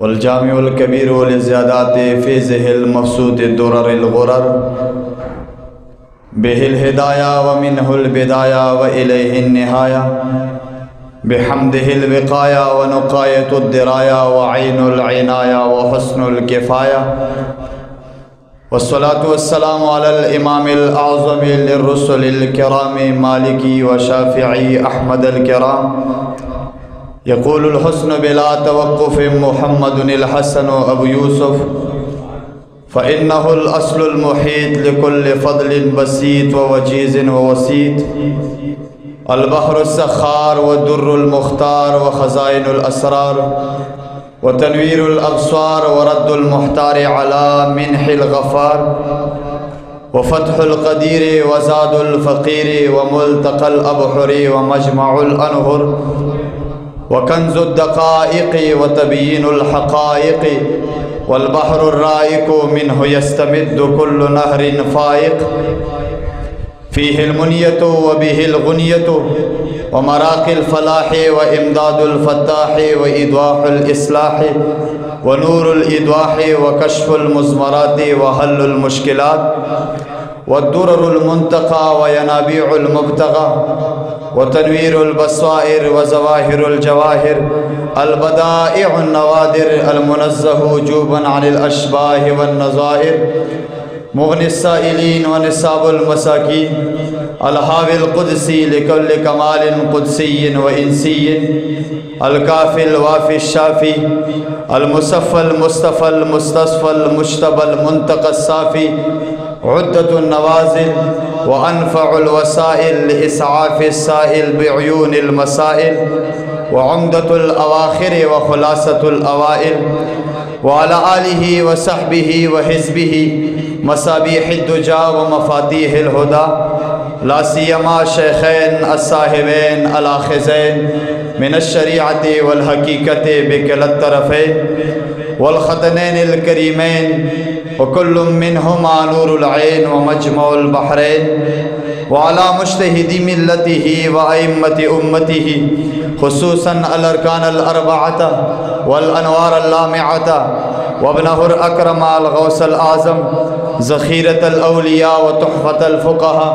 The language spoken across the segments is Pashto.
वल्जामिउल कबीर लिज़्ज़ियादात फ़िज़िहिल मफ़सूद दुररिल गुरर बिहिल हिदाया व मिनहुल बिदाया व इलैहिन निहाया बिहम्दिहिल विक़ाया व नुक़ायतुद दिराया व ऐनुल इनाया व हुस्नुल किफ़ाया वस्सलातु वस्सलामु अलल इमामिल आज़मी लिर्रुसुलिल किरामी मालिकी व शाफ़िई अहमदल किराम यक़ूलुल हुस्नु बिला तवक़्क़ुफ़ मुहम्मदुनिल हसनु अबू यूसुफ़ फ़इन्नहुल अस्लुल मुहीत लिकुल्लि फ़द्लिन बसीत व वजीज़िन व वसीत अल बहरुस सख़्ख़ार व दुर्रुल मुख़्तार व ख़ज़ाइनुल असरार व तनवीरुल अब्सार व रद्दुल मुहतार अला मिनहिल गफ़ार व फ़त्हुल क़दीर व ज़ादुल फ़क़ीर व मुल्तक़ल अबहुर व मजमउल अनहुर व कंज़ुद दक़ाइक़ व तबयीनुल हक़ाइक़ वल बहरुर राइक़ु मिन्हु यस्तमिद्दु कुल्लु नहरिन फ़ाइक़ फ़ीहिल मुनियतु व बिहिल गुनियतु व मराक़िल फ़लाह व इमदादुल फ़त्ताह व इद्वाहुल इस्लाह व नूरुल इद्वाह व कश्फ़ुल मुज़मरात व हल्लुल मुश्किलात व दुर्रुल मुंतक़ा व यनाबीउल मुब्तग़ा व तनवीरुल बस्वाइर व ज़वाहिरुल जवाहिर अल बदाइउन नवादिर अल मुनज़्ज़हु वुजूबन अनिल अशबाह वन नज़ाइर मुग़निस साइलीन व निसाबुल मसाकीन अल हाविल क़ुदसी लिकुल्लि कमालिन क़ुदसिय्यिन व इंसिय्यिन अल काफ़िल वाफ़िश शाफ़ी अल मुसफ़्फ़ल मुस्तफ़ल मुस्तस्फ़ल मुज्तबल मुंतक़स साफ़ी उद्दतुन नवाज़िल व अनफ़उल वसाइल लिइस्आफ़िस साइल बिअयूनिल मसाइल व उम्दतुल अवाख़िर व ख़ुलासतुल अवाइल व अला आलिहि व सहबिहि व हिज़्बिहि मसाबीहिद दुजा व मफ़ातीहिल हुदा ला सियमा शेख़ैन अस्साहिबैन अल आख़िज़ैन मिनश शरीअति वल हक़ीक़ति बिकिलत तरफ़ैन वल ख़तनैनिल करीमैन व कुल्लुम मिन्हुमा नूरुल ऐन व मजमउल बहरैन व अला मुज्तहिदी मिल्लतिही व अइम्मति उम्मतिही खुसूसन अल अरकानल अर्बअता वल अनवारल लामिअता व इब्नहुल अकरम अल गौसल आज़म ज़ख़ीरतल औलिया व तुहफ़तल फ़ुक़हा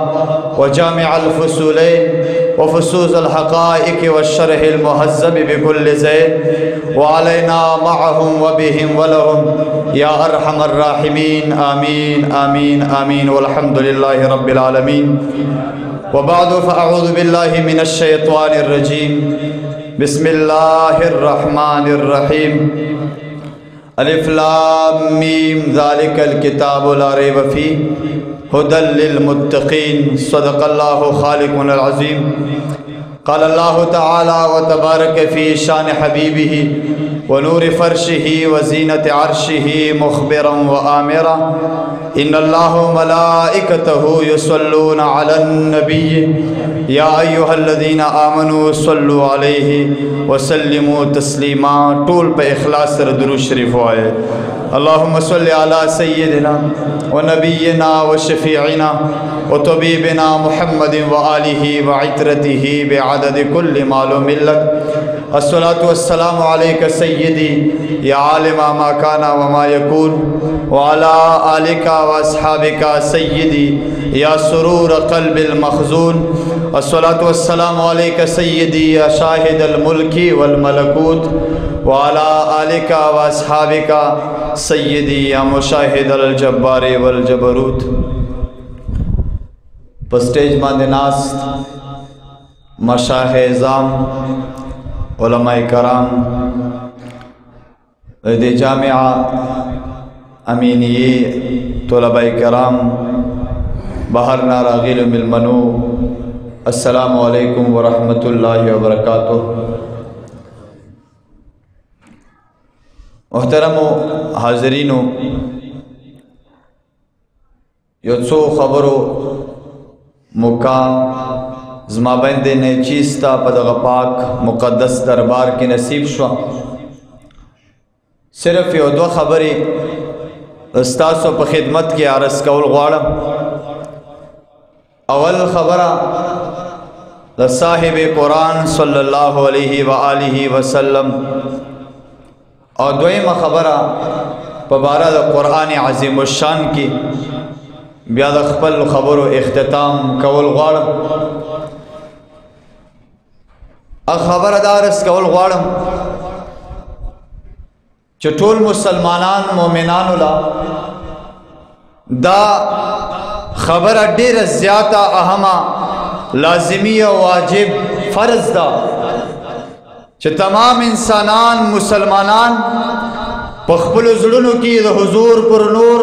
व जामिअल फ़ुसूलैन व फ़ुसूज़ुल हक़ाइक़ व शरहिल मुहज़्ज़ब बिकुल्लि ज़ैन व अलैना मअहुम व बिहिम व लहुम या अरहमर राहिमीन आमीन आमीन आमीन वल्हम्दुलिल्लाहि रब्बिल आलमीन व बादु फ़अऊज़ु बिल्लाहि मिनश शैतानिर रजीम बिस्मिल्लाहिर रहमानिर रहीम अलिफ लाम मीम ज़ालिकल किताबु ला रैब फ़ीह हुदल लिल मुत्तक़ीन सदक़ल्लाहु ख़ालिक़ुल अज़ीम क़ाल अल्लाहु तआला व तबारक फ़ी शान हबीबिही व नूरि फ़र्शिही व ज़ीनत अर्शिही मुख़बिरन व आमिरा इन्नल्लाहा व मलाइकतहु युसल्लूना अलन नबी या अय्युहल्लज़ीना आमनू सल्लु अलैहि व सल्लिमू तस्लीमा। टूल पे इख़लास से दुरूद शरीफ आए। अल्लाहुम्मा सल्लि अला सय्यिदिना व नबिय्यिना व शफ़ीइना व तबीबिना मुहम्मदिन व आलिहि व इत्रतिहि बिअददि कुल्लि मालूमिन लक। अस्सलातु वस्सलामु अलैका सय्यिदी या आलिमा मा काना व मा यकून व अला आलिका व अस्हाबिका सय्यिदी या सुरूर क़ल्बिल मख़ज़ून। अस्सलातु वस्सलामु अलैका सय्यिदी या शाहिदल मुल्की वल मलकूत व अला आलिका व अस्हाबिका सय्यिदी या मुशाहिदल जब्बार वल जबरूत। पस्टेज मांदनास्त मशाह-ए-इज़ाम उलमाए कराम दे जामिया अमीनिये तलबाए कराम बाहर नारागिल मिलमनो अस्सलामु अलैकुम व रहमतुल्लाहि व बरकातुहू। मोहतरम हाज़रीनो, योत्सो खबरो मुका ज़माबंद ने चीस्ता पदग पाक मुक़द्दस दरबार के नसीब शुआ। सिर्फ यो दो खबरी अस्तासो पर खिदमत के आरस कौल गवाड़म। अवल खबरा साहिब कुरान सल्लल्लाहु अलैहि व आलिहि वसल्लम او دویمه خبره په باره د قرآن عظیم الشان کې بیا د خپل خبرو اختتام کول غواړم. خبره دا عرض کول غواړم چې ټول مسلمانان مؤمنانو لا دا خبره ډیره زیاته اهمه لازمی او واجب فرض ده چې تمام انسانان مسلمانان په خپلو زړونو کې د حضور پر نور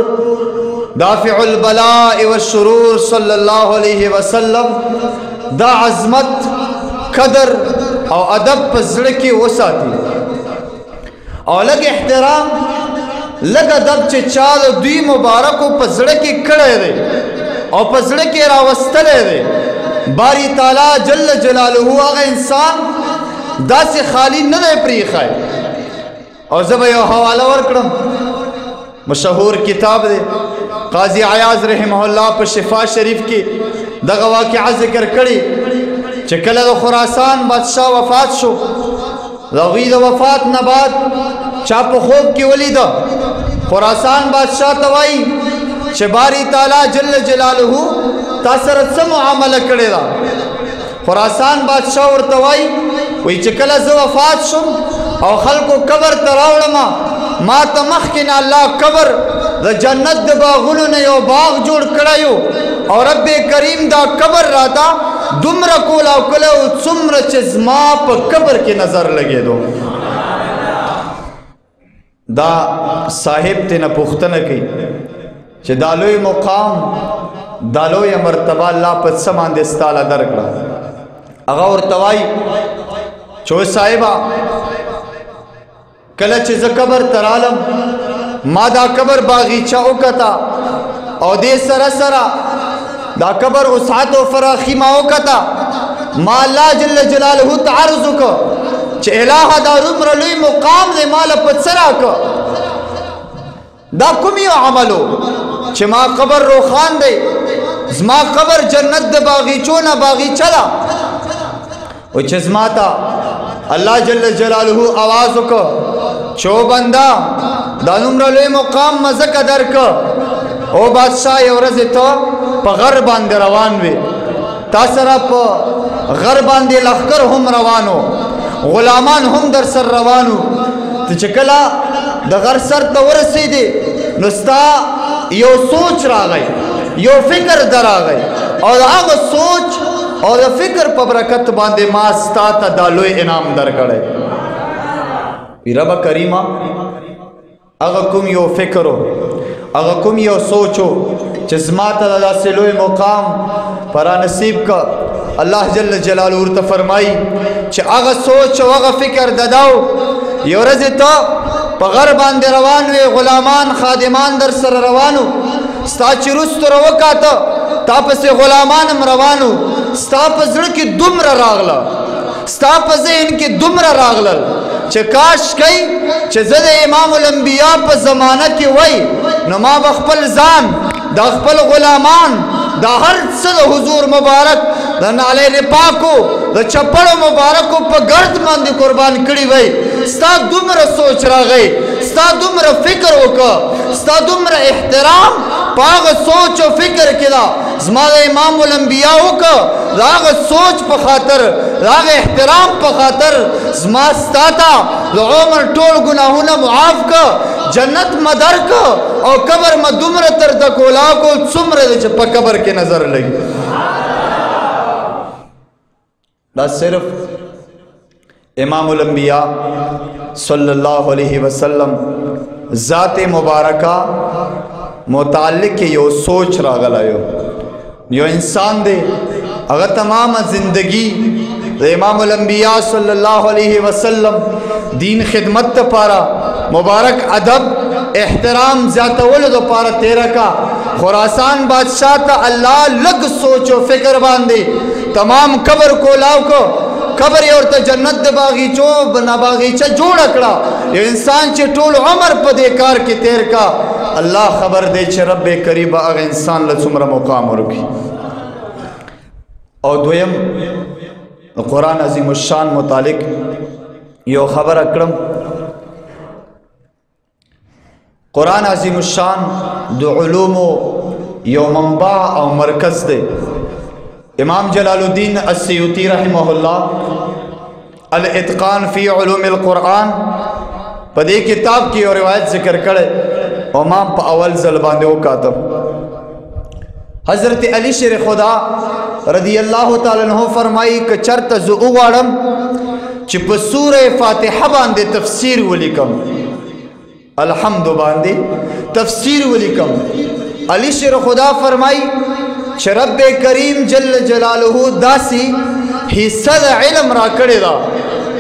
دافع البلاء والشرور صلی الله علیه وسلم دا عظمت قدر او ادب په زړه کې وساتي او لږ احترام لږ ادب چې چا د دوی مبارکو په زړه کې کړی دی او په زړه کې راوستلی دی باری تعالی جل جلاله هغه انسان داسې خالی نه دی پریښی. او زه به یو حواله ورکړم، مشهور کتاب دی قاضی عیاض رحمه الله په شفا شریف کې دغه واقعه ذکر کړي چې کله د خراسان بادشاه وفات شو، د هغوی د وفات نه بعد چا په خوب کې ولیده خراسان بادشاه ته وایي چې باری تعالی جل جلاله تا سره څه معامله کړې ده؟ خراسان بادشاه ورته وایي چې کله زه وفات شم او خلکو قبر ته راوړم ما ته مخکې نه الله قبر د جنت د باغونو نه یو باغ جوړ کړی او رب کریم دا قبر راته دومره کول او کله څومره چې زما په قبر کې نظر لګېدو. دا صاحب تینا پوښتنه کوي چې دا لوی مقام دا لویه مرتبه الله په څه باندې ستا له درکړه؟ هغه ورته وایي چې صاحبه کله چې زه قبر ته رالم ما دا قبر باغیچه وکته او دې سره سره دا قبر وسعت او فراخي ما وکته ما الله جل جلاله ته عرض وکړه چې الهه دا دومره لوی مقام دی ما له په څه راکړه؟ دا کوم یو عملو چې ما قبر روښان دی زما قبر جنت د باغیچو نه باغیچه ده او چې زما ته الله جل جلاله آواز وکړه چې او بنده دا دومره لوی مقام ما ځکه درکړه او بادشاه یو ورځې ته په غر باندې روان وې تا سره په غر باندې لښکر هم روانو غلامان هم در سر روانو ته چې کله د غر سر ته ورسېدې نو ستا یو سوچ راغی یو فکر دراغی او د هغه سوچ او د فکر په برکت باندې ما ستا ته دا لوی انعام درکړی. رب کریمه هغه کوم یو فکر هغه کوم یو سوچو چې زما ته داسې لوی مقام پرا نصیب کا الله جل جلاله ورته فرمایي چې هغه سوچ او هغه فکر دداو یو ورځ ته په غر باندې روان وي غلامان خادمان در سره روانو ستا چې رستو راوکاته تا پسې غلامان هم روانو ستا په زړه کې دومره راغله ستا په ذهن کې دومره راغلل چې کاش کوي چې زه د امام الانبیاء په زمانه کې وای نو ما به خپل ځان د خپل غلامان دا هر څه د حضور مبارک د نعلین پاکو د چپړو مبارکو په ګرد باندې قربان کړي وای. ستا دومره سوچ راغی ستا دومره فکر وکړه ستا دومره احترام په هغه سوچ او فکر کې ده زما د امام الانبیاء وکړه د هغه سوچ په خاطر د هغه احترام په خاطر زما ستا ته د عمر ټول ګناهونه معاف کړه جنت مدر کو او قبر ما دومره تر د کولا کو څومره چې په قبر کې نظر لګي. دا صرف امام الانبیاء صلی اللہ علیہ وسلم ذات مبارکہ متعلق یو سوچ راغلا یو انسان دے اگر تمام زندگی امام الانبیاء صلی اللہ علیہ وسلم دین خدمت پارا مبارک ادب احترام زیادہ دو پارا تیرہ کا خراسان بادشاہ تا اللہ لگ سوچ و فکر باندے تمام قبر کو لاؤ کو قبر اور تا جنت دے باغیچو بنا باغیچہ جوڑ اکڑا یہ انسان چے ٹول عمر پا دے کار کی تیر کا اللہ خبر دے چے رب قریبا اگر انسان لسمر مقام رکی. اور دویم قرآن عظیم الشان متعلق یو خبر اکڑم قرآن عظیم الشان د علومو یو منبع او مرکز دی. امام جلال الدین السیوطی رحمه الله الاتقان فی علوم القرآن په دې کتاب کې یو روایت ذکر کړي او ما په اول ځل باندې وکاتم. حضرت علی شیر خدا رضی الله تعالی عنہ فرمایي که چرته زه وغواړم چې په سوره فاتحه باندې تفسیر ولیکم، الحمد باندې تفسیر ولیکم، علی شیر خدا فرمایي چې رب کریم جل جلاله داسي حصہ د علم را کړی دا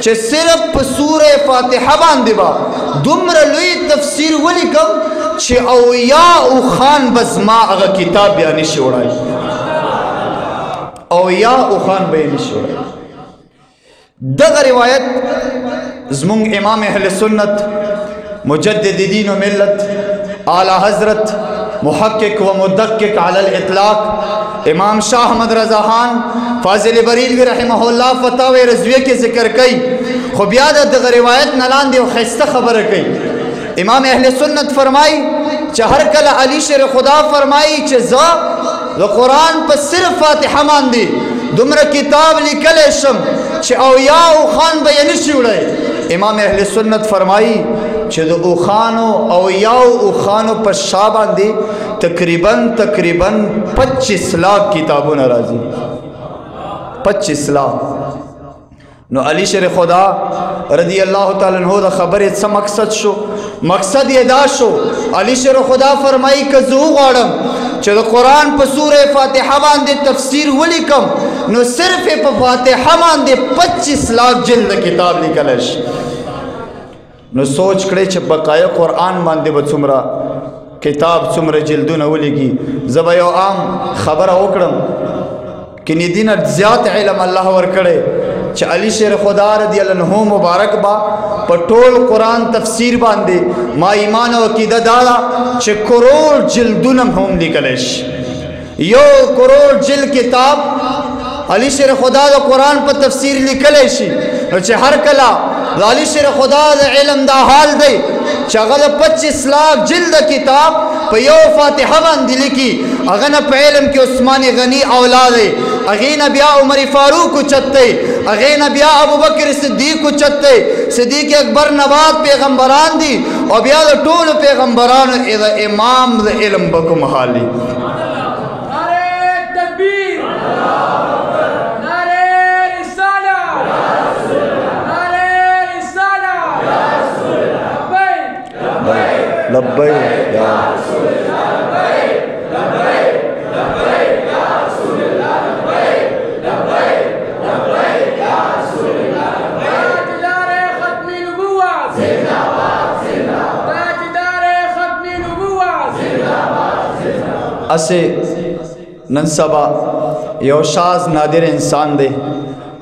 چې صرف په سوره فاتحه باندې با دومره لوی تفسیر ولیکم چې اویا او خان بس ما هغه کتاب بیا نشي وړای، اویا او خان به نشي وړای. دغه روایت زمونږ امام اهل سنت مجدد دین و ملت اعلی حضرت محقق و مدقق علی الاطلاق امام شاہ احمد رضا خان فاضل بریلوی رحمہ اللہ فتاوی رضویہ کے ذکر کئی خو بیا دغه روایت نلان دی او خسته خبره کئی. امام اہل سنت فرمائی چې هر کله علی شیر خدا فرمائی چې زه د قرآن په صرف فاتحه باندې دومره کتاب لیکلی شم چې اویا او خان به یې نشي وړی. امام اہل سنت فرمائی چې د اوخانو او یاو اوخانو په شا باندې تقریباً 25 لاکھ کتابونه راځي، 25 لاکھ. نو علی شیر خدا رضی اللہ تعالی عنہ دا خبر څه مقصد شو؟ مقصد یې دا شو علی شیر خدا فرمائی که زه وغواړم چې د قرآن په سوره فاتحه باندې تفسیر ولیکم نو صرف په فاتحه باندې 25 لاکھ جلد کتاب لیکلی شي. نو سوچ کړئ چې بقایه قرآن باندې به څومره کتاب څومره جلدونه ولیکي. زه به یو عام خبره وکړم که دینه زیات علم الله ورکړی چې علی شیر خدا رضی الله عنه مبارک با په ټول قرآن تفسیر باندې ما ایمان او عقیده دا چې کروڑ جلدونه هم لیکلی شي. 1 کروڑ جلد کتاب علی شیر خدا د قرآن په تفسیر لیکلی شي. نو چې هر کله د علی شیر خدا د علم دا حال دی چې هغه د 25 لاکھ جلد کتاب په یو فاتحه باندې لیکي، هغه نه په علم کې عثمان غنی اولاد دی، هغې نه بیا عمر فاروق اوچت دی، هغې نه بیا ابوبکر صدیق اوچت دی، صدیق اکبر نه بعد پیغمبران دي او بیا د ټولو پیغمبرانو د امام د علم به کوم حال دی. لبیک یا رسول اللہ لبیک لبیک لبیک یا رسول اللہ لبیک لبیک لبیک یا رسول اللہ لبیک. تاجدار ختم نبوت زندہ باد زندہ باد، تاجدار ختم نبوت زندہ باد زندہ باد. اسے نن سبا یو شاذ نادر انسان دے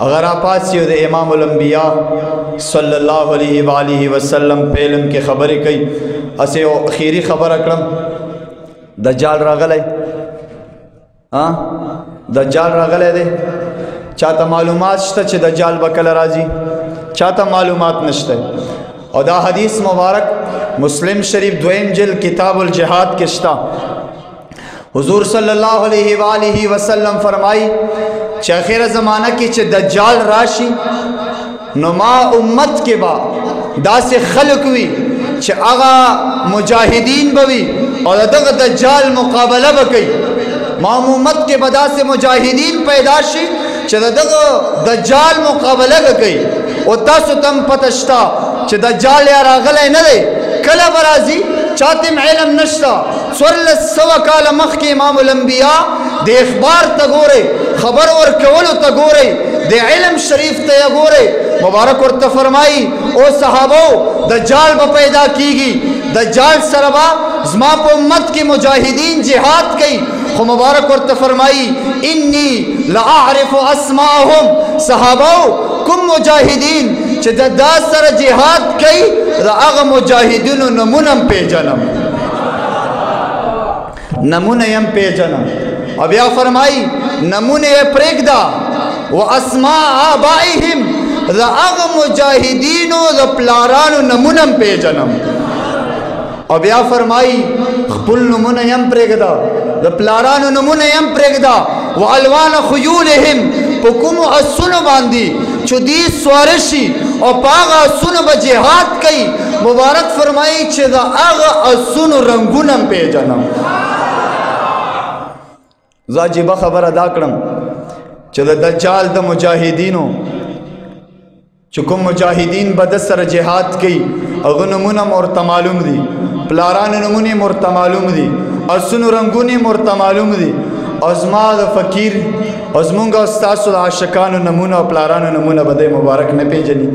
اگر آپاسیو دے امام الانبیاء صلی اللہ علیہ وآلہ وسلم پہ علم کے خبریں کئی. اسے اخیری خبر اکرم دجال راغلے دجال راغلے دے چاہتا معلومات شتا چھ دجال بکل راجی چاہتا معلومات نشتا. اور دا حدیث مبارک مسلم شریف دویم جل کتاب الجہاد کشتا. حضور صلی اللہ علیہ وآلہ وسلم فرمائی چھ آخر زمانہ کی چھ دجال راشی نما امت کے با دا سے خلق ہوئی چھ آغا مجاہدین بوی اور دغ دجال مقابلہ بکی. ما امت کے بدا سے مجاہدین پیداشی چھ دغ دجال مقابلہ بکی. و تاسو تم پتشتا چھ دجال یا راغلے ندے کلا برازی چاہتم علم نشتا. سوا کال مخ کے امام الانبیاء دے اخبار تگورے خبر اور کولو تگورے دے علم شریف تیگورے مبارک اور تفرمائی او صحابو دجال با پیدا کی گی، دجال سربا زما پا امت کے مجاہدین جہاد کی. خو مبارک اور تفرمائی انی لعارف اسماءهم صحابو کم مجاہدین چھ دا سر جہاد کی دا اغا مجاہدین نمونم پی جنم نمونیم پی جنم. اب یا فرمائی نمونے پریک دا و اسماء آبائهم دا اغا مجاہدینو دا پلارانو نمونم پی جنم. او بیا فرمائی خپل نمونه یم پرېږده د پلارانو نمونه یم پرېږده والوان خیولهم په کومو اسونو باندې چې دوی سواره شي او په هغه اسونو به جهاد کوي مبارک فرمایي چې د هغه اسونو رنګونه هم پېژنم زه عجیبه خبره دا کړم چې د دجال د مجاهدینو چې کوم مجاهدین به د سره جهاد کوي هغه نمونه م ورته معلوم دي پلارانو نمونې م ورته معلوم دي اسونو رنګونه م ورته معلوم دي او زما د فقیر او زمونږ او ستاسو د عاشقانو نمونه او پلارانو نمونه به دی مبارک نه پېژني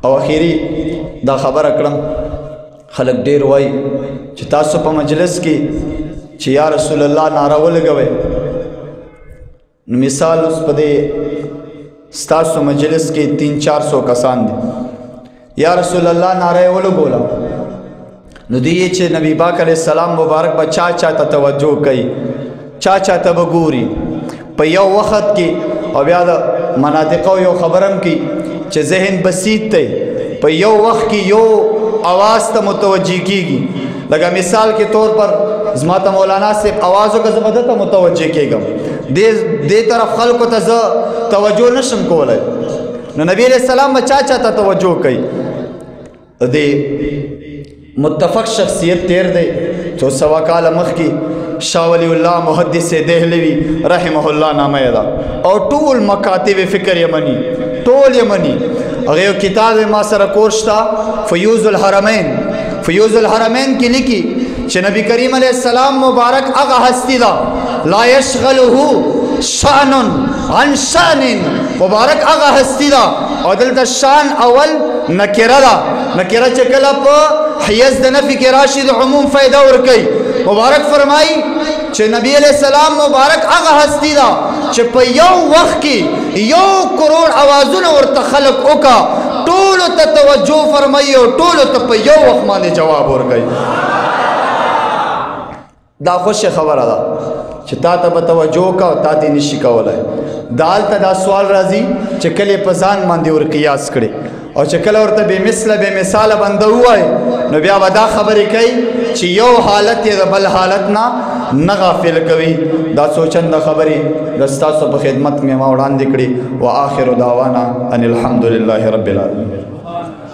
او اخیري دا خبره کړم خلک ډېر وایي چې تاسو په مجلس کې چې یا رسول الله ناره ولګوئ نو مثال اوس په دې ستاسو مجلس کې 300-400 کسان دي یا رسول الله ناره یې ولګوله نو دی چې نبی پاک علیہ السلام مبارک به چا ته توجه کوي چا ته به ګوري په یو وخت کې او بیا د مناطقو یو خبرم کې چې ذهن بسیط دی په یو وخت کې یو आवाज ته متوجه کیږي لکه مثال کے طور پر زما ته مولانا صاحب आवाज وکړه زه به دته متوجه کېږم دې طرف خلکو ته زه توجه نشم کولی نو نبی علیہ السلام به چا ته توجه کوي دې متفق شخصیت تیر دی جو سوا کال مخکې شاہ ولی اللہ محدث دہلوی رحمہ اللہ نامہ دا اور طول مکاتب فکر یمنی طول یمنی اگر کتاب ما سر کورشتا فیوز الحرمین کی لکھی کہ نبی کریم علیہ السلام مبارک اگا ہستی دا لا یشغلہو شان عن شان مبارک اگا ہستی دا اور دلتا شان اول نکرہ دا نکرہ چکلا پا حیز دا نفی کی راشد عموم فائدہ ورکی مبارک فرمائی چې نبی علیہ السلام مبارک هغه هستی دا چې په یو وخت کې 1 کروڑ اوازونه ورته خلق وکا ټولو ته توجه فرمایي او ټولو ته په یو وخت باندې جواب ورکړي دا خوشی خبره ده چې تا ته به توجه کا او تا ته نشي کولای دالته دا سوال راځي چې کله په ځان باندې ور قیاس کړي او چې کله ورته بے مثال بنده وای نو بیا ودا خبرې کوي چې یو حالت یې د بل حالت نه غافل کوي دا سوچند خبرې د ستاسو په خدمت کې ما وړاندې کړي واخر دعوانا ان الحمد لله رب العالمین